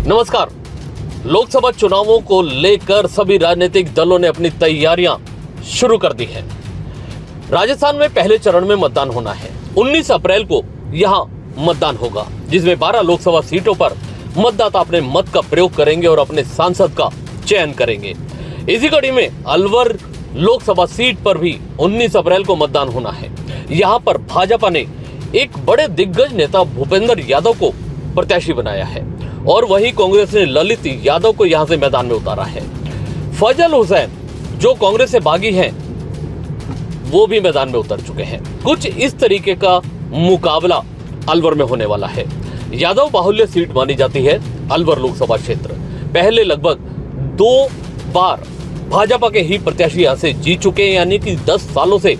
नमस्कार। लोकसभा चुनावों को लेकर सभी राजनीतिक दलों ने अपनी तैयारियां शुरू कर दी हैं। राजस्थान में पहले चरण में मतदान होना है। 19 अप्रैल को यहां मतदान होगा, जिसमें 12 लोकसभा सीटों पर मतदाता अपने मत का प्रयोग करेंगे और अपने सांसद का चयन करेंगे। इसी कड़ी में अलवर लोकसभा सीट पर भी 19 अप्रैल को मतदान होना है। यहां पर भाजपा ने एक बड़े दिग्गज नेता भूपेंद्र यादव को प्रत्याशी बनाया है और वहीं कांग्रेस ने ललित यादव को यहां से मैदान में उतारा है। फजल हुसैन जो कांग्रेस से बागी हैं, वो भी मैदान में उतर चुके हैं। कुछ इस तरीके का मुकाबला अलवर में होने वाला है। यादव बाहुल्य सीट मानी जाती है अलवर लोकसभा क्षेत्र। पहले लगभग 2 बार भाजपा के ही प्रत्याशी यहां से जीत चुके हैं, यानी कि 10 सालों से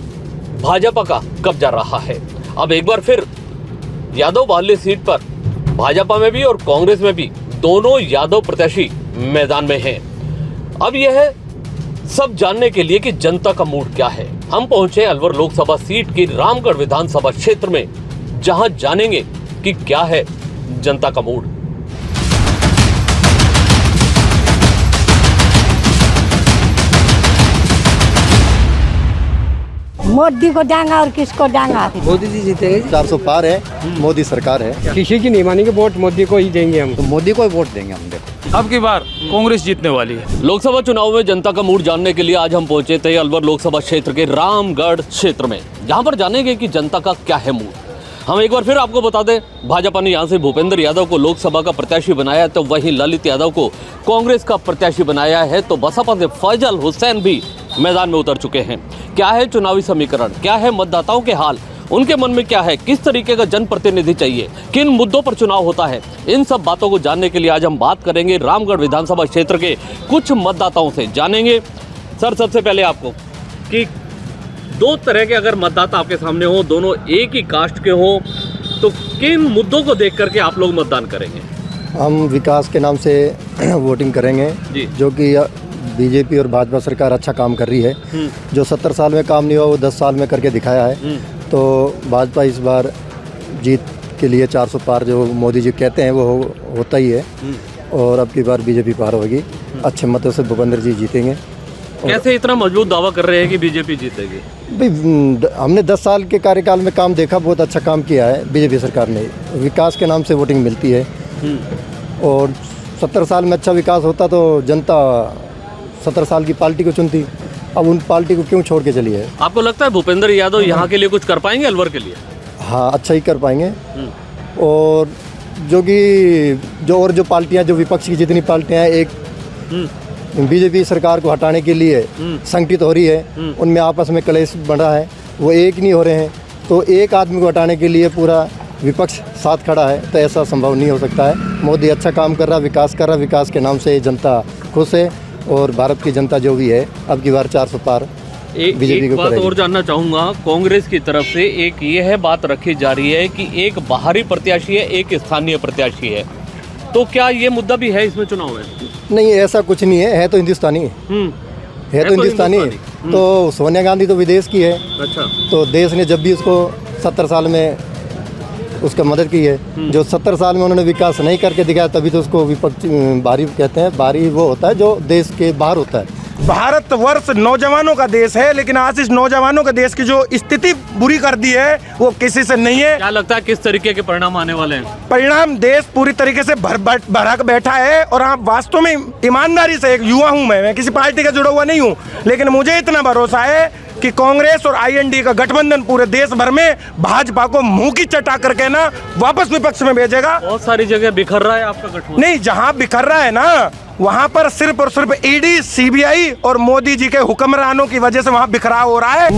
भाजपा का कब्जा रहा है। अब एक बार फिर यादव बाहुल्य सीट पर भाजपा में भी और कांग्रेस में भी दोनों यादव प्रत्याशी मैदान में हैं। अब यह सब जानने के लिए कि जनता का मूड क्या है, हम पहुंचे अलवर लोकसभा सीट की रामगढ़ विधानसभा क्षेत्र में, जहां जानेंगे कि क्या है जनता का मूड। मोदी को देंगे और किसको देंगे? मोदी जी जीतेंगे। 400 पार है, मोदी सरकार है। किसी की नहीं मानेंगे, वोट मोदी को ही देंगे हम। तो मोदी को ही वोट देंगे हम। देखो अब की बार कांग्रेस जीतने वाली है। लोकसभा चुनाव में जनता का मूड जानने के लिए आज हम पहुंचे थे अलवर लोकसभा क्षेत्र के रामगढ़ क्षेत्र में, जहां पर जानेंगे कि जनता का क्या है मूड। हम एक बार फिर आपको बता दें, भाजपा ने यहां से भूपेंद्र यादव को लोकसभा का प्रत्याशी बनाया, तो वहीं ललित यादव को कांग्रेस का प्रत्याशी बनाया है। तो बसपा से फजल हुसैन भी मैदान में उतर चुके हैं। क्या है चुनावी समीकरण, क्या है मतदाताओं के हाल, उनके मन में क्या है, किस तरीके का जनप्रतिनिधि चाहिए, किन मुद्दों पर चुनाव होता है, इन सब बातों को जानने के लिए आज हम बात करेंगे रामगढ़ विधानसभा क्षेत्र के कुछ मतदाताओं से। जानेंगे सर, सबसे पहले आपको कि 2 तरह के अगर मतदाता आपके सामने हो, दोनों एक ही कास्ट के हो, तो किन मुद्दों को देख करके आप लोग मतदान करेंगे? हम विकास के नाम से वोटिंग करेंगे जी। जो कि बीजेपी और भाजपा सरकार अच्छा काम कर रही है। जो 70 साल में काम नहीं हुआ वो 10 साल में करके दिखाया है। तो भाजपा इस बार जीत के लिए 400 पार जो मोदी जी कहते हैं वो होता ही है, और अब की बार बीजेपी पार होगी। अच्छे मतों से भूपेंद्र जी जीतेंगे। कैसे इतना मजबूत दावा कर रहे हैं कि बीजेपी जीतेगी? भाई हमने 10 साल के कार्यकाल में काम देखा, बहुत अच्छा काम किया है बीजेपी सरकार ने। विकास के नाम से वोटिंग मिलती है, और 70 साल में अच्छा विकास होता तो जनता 70 साल की पार्टी को चुनती। अब उन पार्टी को क्यों छोड़ के चली है? आपको लगता है भूपेंद्र यादव यहाँ के लिए कुछ कर पाएंगे अलवर के लिए? हाँ, अच्छा ही कर पाएंगे। और जो पार्टियां, जो विपक्ष की जितनी पार्टियां हैं, एक बीजेपी सरकार को हटाने के लिए संगठित हो रही है, उनमें आपस में कलेश बढ़ा है, वो एक नहीं हो रहे हैं। तो एक आदमी को हटाने के लिए पूरा विपक्ष साथ खड़ा है, तो ऐसा संभव नहीं हो सकता है। मोदी अच्छा काम कर रहा, विकास कर रहा, विकास के नाम से जनता खुश है, और भारत की जनता जो भी है अब की बार 400 पार बीजेपी को बात और जानना चाहूँगा, कांग्रेस की तरफ से एक यह बात रखी जा रही है कि एक बाहरी प्रत्याशी है, एक स्थानीय प्रत्याशी है, तो क्या ये मुद्दा भी है इसमें चुनाव में? नहीं, ऐसा कुछ नहीं है तो हिंदुस्तानी है तो हिंदुस्तानी। तो सोनिया गांधी तो विदेश की है। अच्छा। तो देश ने जब भी उसको 70 साल में उसका मदद की है, जो 70 साल में उन्होंने विकास नहीं करके दिखाया, तभी तो उसको विपक्ष बाहरी कहते हैं। बाहरी वो होता है जो देश के बाहर होता है। भारतवर्ष नौजवानों का देश है, लेकिन आज इस नौजवानों के देश की जो स्थिति बुरी कर दी है वो किसी से नहीं है। क्या लगता है किस तरीके के परिणाम आने वाले हैं? परिणाम देश पूरी तरीके से भरक बैठा है। और आप वास्तव में ईमानदारी से, एक युवा हूँ मैं किसी पार्टी का जुड़ा हुआ नहीं हूँ, लेकिन मुझे इतना भरोसा है कि कांग्रेस और आईएनडी का गठबंधन पूरे देश भर में भाजपा को मुंह की चटा करके ना वापस विपक्ष में भेजेगा। बहुत सारी जगह बिखर रहा है आपका गठबंधन। नहीं, जहां बिखर रहा है ना, वहां पर सिर्फ और सिर्फ ईडी, सीबीआई और मोदी जी के हुक्मरानों की वजह से वहां बिखराव हो रहा है।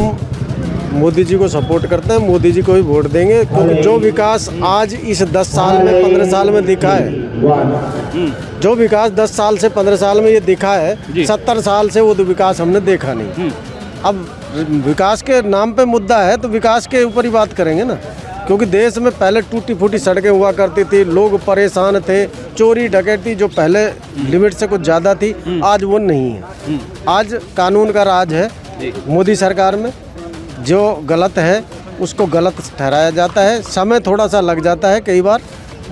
मोदी जी को सपोर्ट करते हैं, मोदी जी को ही वोट देंगे, क्योंकि जो विकास आज इस 10 साल में 15 साल में दिखा है, जो विकास 10 साल से 15 साल में ये दिखा है, 70 साल से वो तो विकास हमने देखा नहीं। अब विकास के नाम पे मुद्दा है तो विकास के ऊपर ही बात करेंगे ना, क्योंकि देश में पहले टूटी फूटी सड़कें हुआ करती थी, लोग परेशान थे, चोरी डकैती जो पहले लिमिट से कुछ ज़्यादा थी, आज वो नहीं है। आज कानून का राज है मोदी सरकार में। जो गलत है उसको गलत ठहराया जाता है, समय थोड़ा सा लग जाता है कई बार,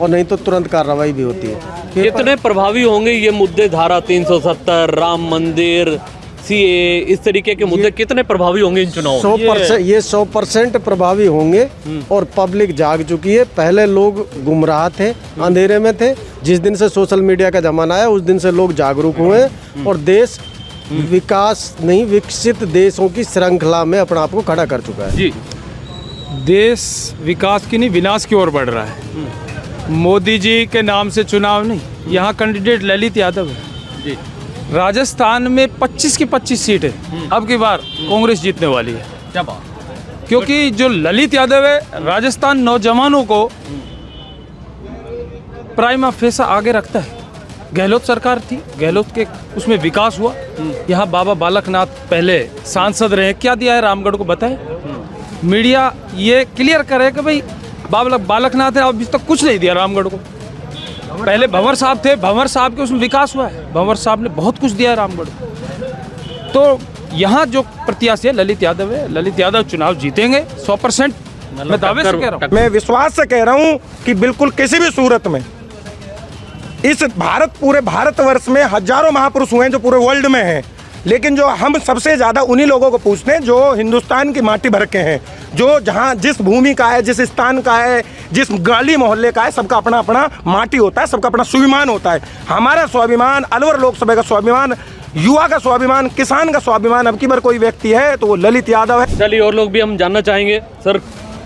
और नहीं तो तुरंत कार्रवाई भी होती है। कितने प्रभावी होंगे ये मुद्दे, धारा 370, राम मंदिर, सीए, इस तरीके के मुद्दे कितने प्रभावी होंगे इन चुनावों में? 100% ये 100% प्रभावी होंगे और पब्लिक जाग चुकी है। पहले लोग गुमराह थे, अंधेरे में थे। जिस दिन से सोशल मीडिया का जमाना आया उस दिन से लोग जागरूक हुए हैं और देश विकास नहीं विकसित देशों की श्रृंखला में अपने आप को खड़ा कर चुका है। जी, देश विकास की नहीं विनाश की ओर बढ़ रहा है। मोदी जी के नाम से चुनाव नहीं, यहाँ कैंडिडेट ललित यादव है जी, राजस्थान में 25 की 25 सीटें अब की बार कांग्रेस जीतने वाली है। क्या बात, क्योंकि जो ललित यादव है राजस्थान नौजवानों को प्राइमा फेसा आगे रखता है। गहलोत सरकार थी, गहलोत के उसमें विकास हुआ। यहाँ बाबा बालकनाथ पहले सांसद रहे, क्या दिया है रामगढ़ को बताएं। मीडिया ये क्लियर करे कि भाई बाबा बालकनाथ है, अभी तक कुछ नहीं दिया रामगढ़ को। पहले भंवर साहब थे, भंवर साहब के उसमें विकास हुआ है, भंवर साहब ने बहुत कुछ दिया है रामगढ़ को। तो यहाँ जो प्रत्याशी है ललित यादव है, ललित यादव चुनाव जीतेंगे 100%। मैं दावे से कह रहा हूँ, मैं विश्वास से कह रहा हूँ कि बिल्कुल किसी भी सूरत में इस पूरे भारतवर्ष में हजारों महापुरुष हुए हैं जो पूरे वर्ल्ड में हैं, लेकिन जो हम सबसे ज़्यादा उन्हीं लोगों को पूछते हैं जो हिंदुस्तान की माटी भर के हैं, जो जहाँ जिस भूमि का है, जिस स्थान का है, जिस गली मोहल्ले का है, सबका अपना अपना माटी होता है, सबका अपना स्वाभिमान होता है। हमारा स्वाभिमान, अलवर लोकसभा का स्वाभिमान, युवा का स्वाभिमान, किसान का स्वाभिमान अब की बार कोई व्यक्ति है तो वो ललित यादव है। चलिए और लोग भी हम जानना चाहेंगे। सर,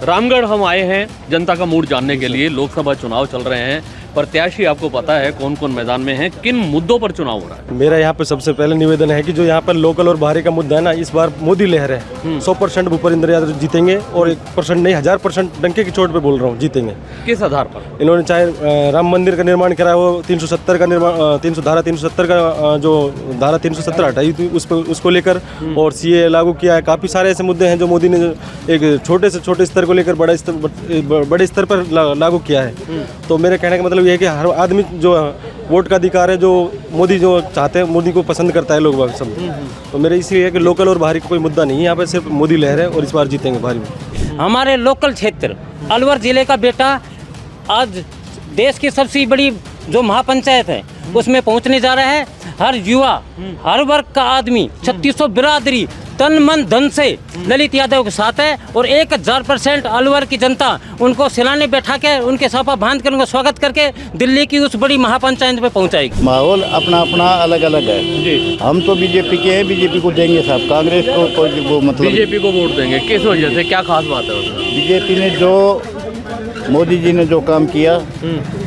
रामगढ़ हम आए हैं जनता का मूड जानने के लिए। लोकसभा चुनाव चल रहे हैं, प्रत्याशी आपको पता है कौन कौन मैदान में है, किन मुद्दों पर चुनाव हो रहा है? मेरा यहाँ पे सबसे पहले निवेदन है कि जो यहाँ पर लोकल और बाहरी का मुद्दा है ना, इस बार मोदी लहर है। 100% भूपेंद्र यादव जीतेंगे और 1% नहीं 1000% डंके की चोट पे बोल रहा हूँ, जीतेंगे। किस आधार पर? इन्होंने चाहे राम मंदिर का निर्माण करा, वो 370 का निर्माण, धारा 370 का जो धारा 370 हटाई थी उसको लेकर, और सीए लागू किया है। काफ़ी सारे ऐसे मुद्दे हैं जो मोदी ने एक छोटे से छोटे स्तर को लेकर बड़े स्तर पर लागू किया है। तो मेरे कहने का मतलब ये है कि हर आदमी जो वोट का अधिकार है, जो मोदी जो चाहते हैं, मोदी को पसंद करता है लोग सब। तो मेरे इसलिए है कि लोकल और बाहरी का कोई मुद्दा नहीं है, यहाँ पे सिर्फ मोदी लहर है और इस बार जीतेंगे भारी में। हमारे लोकल क्षेत्र अलवर जिले का बेटा आज देश की सबसे बड़ी जो महापंचायत है उसमें पहुंचने जा रहा है। हर युवा, हर वर्ग का आदमी, 3600 बिरादरी तन मन धन से ललित यादव के साथ है और 1000% अलवर की जनता उनको सिलाने बैठा के, उनके साफा बांध कर, उनका स्वागत करके दिल्ली की उस बड़ी महापंचायत में पहुंचाएगी। माहौल अपना अपना अलग अलग है जी। हम तो बीजेपी के हैं, बीजेपी को देंगे साहब। कांग्रेस को कोई वो मतलब बीजेपी को वोट देंगे, किस वजह से, क्या खास बात है उसमें? बीजेपी ने जो मोदी जी ने जो काम किया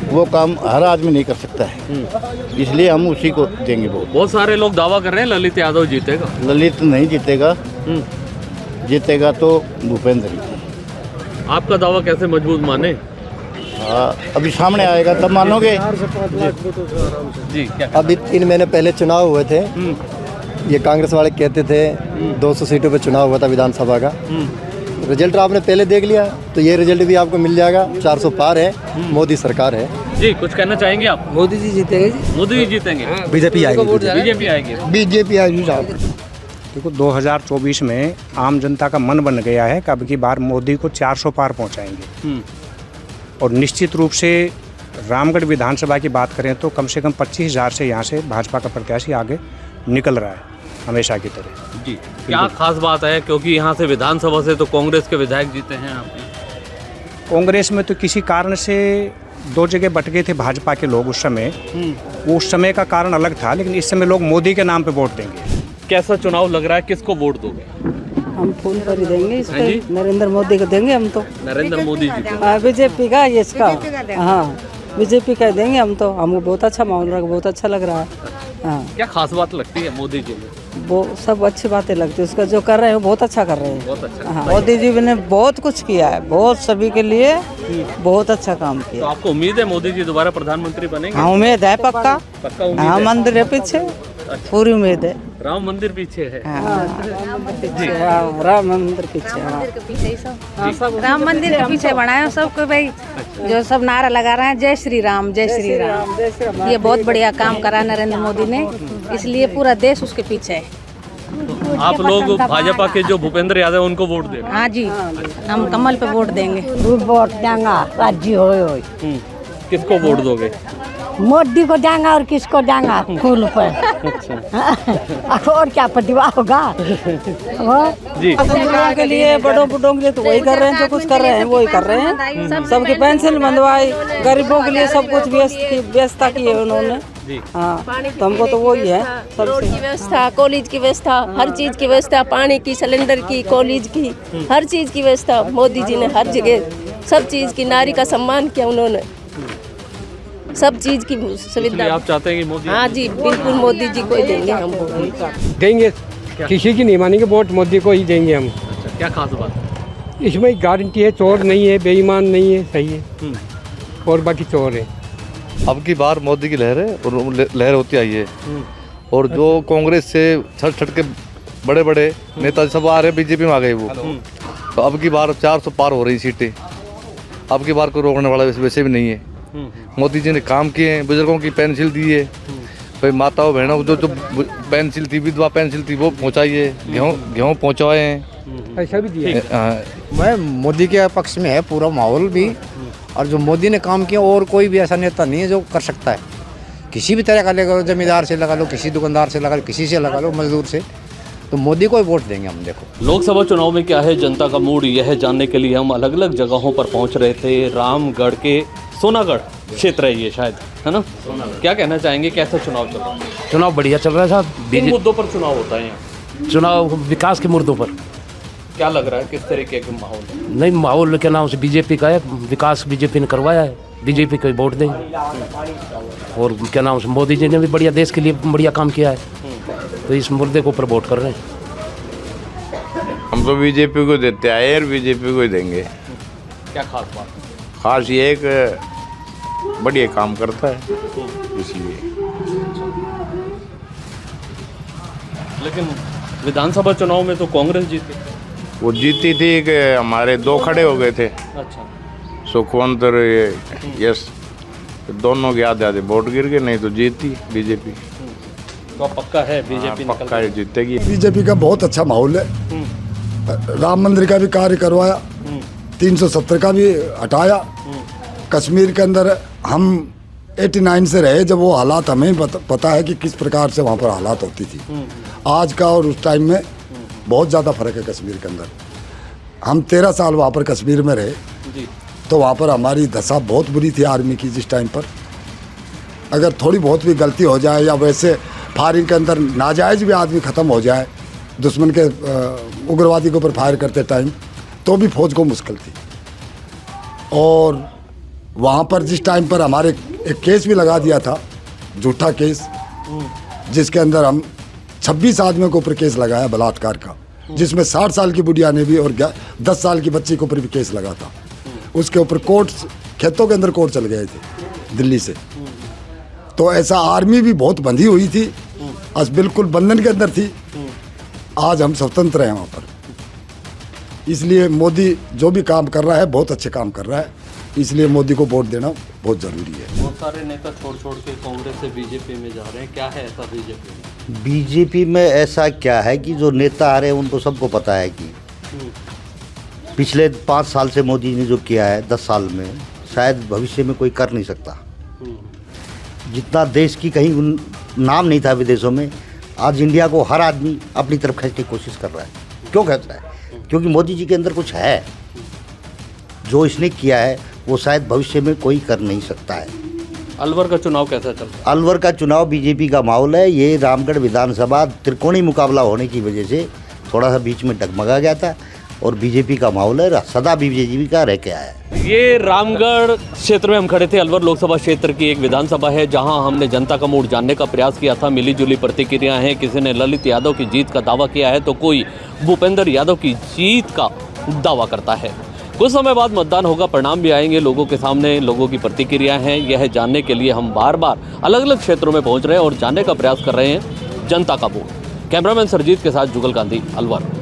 वो काम हर आदमी नहीं कर सकता है, इसलिए हम उसी को देंगे वोट। बहुत सारे लोग दावा कर रहे हैं ललित यादव जीतेगा। ललित नहीं जीतेगा, जीतेगा तो भूपेंद्र ही। आपका दावा कैसे मजबूत माने? अभी सामने आएगा तब मानोगे जी। क्या अभी 3 महीने पहले चुनाव हुए थे, ये कांग्रेस वाले कहते थे 200 सीटों पे चुनाव हुआ था विधानसभा का। रिजल्ट आपने पहले देख लिया, तो ये रिजल्ट भी आपको मिल जाएगा। 400 पार है, मोदी सरकार है जी। कुछ कहना चाहेंगे आप? मोदी जी जीतेंगे जी। मोदी जी जीतेंगे, बीजेपी आएगी, बीजेपी आएगी। बीजेपी आएगी साहब। देखो 2024 में आम जनता का मन बन गया है कि अब की बार मोदी को 400 पार पहुंचाएंगे। और निश्चित रूप से रामगढ़ विधानसभा की बात करें तो कम से कम 25,000 से यहाँ से भाजपा का प्रत्याशी आगे निकल रहा है हमेशा की तरह जी। क्या खास बात है, क्योंकि यहाँ से विधानसभा से तो कांग्रेस के विधायक जीते हैं आपके? कांग्रेस में तो किसी कारण से 2 जगह बट गए थे भाजपा के लोग उस समय। वो उस समय का कारण अलग था, लेकिन इस समय लोग मोदी के नाम पे वोट देंगे। कैसा चुनाव लग रहा है, किसको वोट दोगे? हम फूल पर ही देंगे इस पे, नरेंद्र मोदी को देंगे हम तो। नरेंद्र मोदी जी को? बीजेपी का ये इसका, हाँ बीजेपी का देंगे हम तो। हमको बहुत अच्छा माहौल रहा, बहुत अच्छा लग रहा है। हाँ, क्या खास बात लगती है मोदी जी में? वो सब अच्छी बातें लगती है, उसका जो कर रहे हैं वो बहुत अच्छा कर रहे हैं। बहुत अच्छा। हाँ, मोदी जी ने बहुत कुछ किया है, बहुत सभी के लिए बहुत अच्छा काम तो किया। आपको उम्मीद है मोदी जी दोबारा प्रधानमंत्री बनेंगे? हाँ उम्मीद है, पक्का। पक्का उम्मीद हाँ, है? मंदिर है पीछे, पूरी उम्मीद है। राम मंदिर पीछे है। हाँ, राम मंदिर पीछे, राम मंदिर के पीछे बनाए सबको भाई, जो सब नारा लगा रहे हैं जय श्री राम, जय श्री राम। ये बहुत बढ़िया काम करा नरेंद्र मोदी ने, इसलिए पूरा देश उसके पीछे है। आप लोग भाजपा के जो भूपेंद्र यादव उनको वोट दे? हाँ जी, हम कमल पे वोट देंगे। वोट देंगे, राजी हो। किसको वोट दोगे? मोदी को देंगे और किसको देंगे फूल पर। और क्या प्रतिभा होगा वो जी। बुजुर्गों के लिए, बड़ों बुढ़ों के लिए तो वही कर रहे हैं, जो कुछ कर रहे हैं वही कर रहे हैं। सबकी पेंशन बंधवाई, गरीबों के लिए सब कुछ व्यवस्था की है उन्होंने। हाँ, तो हमको तो वही है। रोड की व्यवस्था, कॉलेज की व्यवस्था, हर चीज की व्यवस्था, पानी की, सिलेंडर की, कॉलेज की, हर चीज की व्यवस्था मोदी जी ने हर जगह सब चीज की, नारी का सम्मान किया उन्होंने, सब चीज की सुविधा। आप चाहते हैं कि मोदी? हाँ जी, बिल्कुल मोदी जी को ही देंगे हम वोट। देंगे, किसी की नहीं मानेंगे, वोट मोदी को ही देंगे हम। अच्छा, क्या खास बात है? इसमें गारंटी है, चोर नहीं है, बेईमान नहीं है, सही है, और बाकी चोर है। अब की बार मोदी की लहर है और लहर होती आई है, और जो कांग्रेस से छट के बड़े बड़े नेता सब आ रहे हैं, बीजेपी में आ गए वो, तो अब की बार 400 पार हो रही सीटें। अब की बार को रोकने वाला वैसे भी नहीं है। मोदी जी ने काम किए हैं, बुजुर्गों की पेंशन दी है, भाई माताओं बहनों को जो पेंशन थी, विधवा पेंशन थी वो पहुँचाई है, गेहूँ पहुँचवाए हैं, ऐसा भी दिया। मैं मोदी के पक्ष में है पूरा माहौल भी, और जो मोदी ने काम किया और कोई भी ऐसा नेता नहीं है जो कर सकता है। किसी भी तरह का लगा लो, जमींदार से लगा लो, किसी दुकानदार से लगा लो, किसी से लगा लो, मजदूर से, तो मोदी को ही वोट देंगे हम। देखो लोकसभा चुनाव में क्या है जनता का मूड, यह जानने के लिए हम अलग अलग जगहों पर पहुंच रहे थे। रामगढ़ के सोनागढ़ क्षेत्र है ये शायद, है ना? क्या कहना चाहेंगे, कैसा चुनाव चल रहा है? चुनाव बढ़िया चल रहा है साहब। किन मुद्दों पर चुनाव होता है यहाँ? चुनाव विकास के मुद्दों पर। क्या लग रहा है, किस तरीके का माहौल है? नहीं, माहौल के नाम से बीजेपी का है, विकास बीजेपी ने करवाया है, बीजेपी को वोट देंगे। और क्या नाम से मोदी जी ने भी बढ़िया, देश के लिए बढ़िया काम किया है, तो इस मुद्दे को ऊपर वोट कर रहे हैं। हम तो बीजेपी को देते आए और बीजेपी को ही देंगे। क्या खास बात? खास ये एक बढ़िया काम करता है इसलिए। लेकिन विधानसभा चुनाव में तो कांग्रेस जीती। वो जीती थी कि हमारे दो खड़े हो गए थे। अच्छा। सुखवंत और यश, दोनों के आधे आधे वोट गिर गए, नहीं तो जीती बीजेपी। तो पक्का है बीजेपी पक्का है जीतेगी। बीजेपी का बहुत अच्छा माहौल है। राम मंदिर का भी कार्य करवाया, 370 का भी हटाया। कश्मीर के अंदर हम 89 से रहे, जब वो हालात हमें पता है कि किस प्रकार से वहाँ पर हालात होती थी। आज का और उस टाइम में बहुत ज़्यादा फर्क है कश्मीर के अंदर। हम 13 साल वहाँ पर कश्मीर में रहे, तो वहाँ पर हमारी दशा बहुत बुरी थी आर्मी की। जिस टाइम पर अगर थोड़ी बहुत भी गलती हो जाए या वैसे फायरिंग के अंदर नाजायज़ भी आदमी ख़त्म हो जाए, दुश्मन के उग्रवादी के ऊपर फायर करते टाइम, तो भी फौज को मुश्किल थी। और वहाँ पर जिस टाइम पर हमारे एक केस भी लगा दिया था, झूठा केस, जिसके अंदर हम 26 आदमियों के ऊपर केस लगाया बलात्कार का, जिसमें 60 साल की बुढ़िया ने भी और 10 साल की बच्ची के ऊपर भी केस लगा था। उसके ऊपर कोर्ट, खेतों के अंदर कोर्ट चल गए थे दिल्ली से। तो ऐसा आर्मी भी बहुत बंधी हुई थी, आज बिल्कुल बंधन के अंदर थी। आज हम स्वतंत्र हैं वहाँ पर। इसलिए मोदी जो भी काम कर रहा है बहुत अच्छे काम कर रहा है, इसलिए मोदी को वोट देना बहुत ज़रूरी है। बहुत सारे नेता छोड़ के कांग्रेस से बीजेपी में जा रहे हैं, क्या है ऐसा बीजेपी में? बीजेपी में ऐसा क्या है कि जो नेता आ रहे हैं उनको सबको पता है कि पिछले 5 साल से मोदी ने जो किया है 10 साल में, शायद भविष्य में कोई कर नहीं सकता। जितना देश की कहीं नाम नहीं था विदेशों में, आज इंडिया को हर आदमी अपनी तरफ खींचने की कोशिश कर रहा है। क्यों कर रहा है? क्योंकि मोदी जी के अंदर कुछ है, जो इसने किया है वो शायद भविष्य में कोई कर नहीं सकता है। अलवर का चुनाव कैसा चल रहा है? अलवर का चुनाव बीजेपी का माहौल है। ये रामगढ़ विधानसभा त्रिकोणीय मुकाबला होने की वजह से थोड़ा सा बीच में डगमगा गया था, और बीजेपी का माहौल है, सदा बीजेपी का रह के आया है। ये रामगढ़ क्षेत्र में हम खड़े थे। अलवर लोकसभा क्षेत्र की एक विधानसभा है जहां हमने जनता का मूड जानने का प्रयास किया था। मिली जुली प्रतिक्रिया हैं। किसी ने ललित यादव की जीत का दावा किया है तो कोई भूपेंद्र यादव की जीत का दावा करता है। कुछ समय बाद मतदान होगा, परिणाम भी आएंगे लोगों के सामने। लोगों की प्रतिक्रिया हैं, यह जानने के लिए हम बार बार अलग अलग क्षेत्रों में पहुंच रहे हैं और जानने का प्रयास कर रहे हैं जनता का मूड। कैमरामैन सरजीत के साथ जुगल गांधी, अलवर।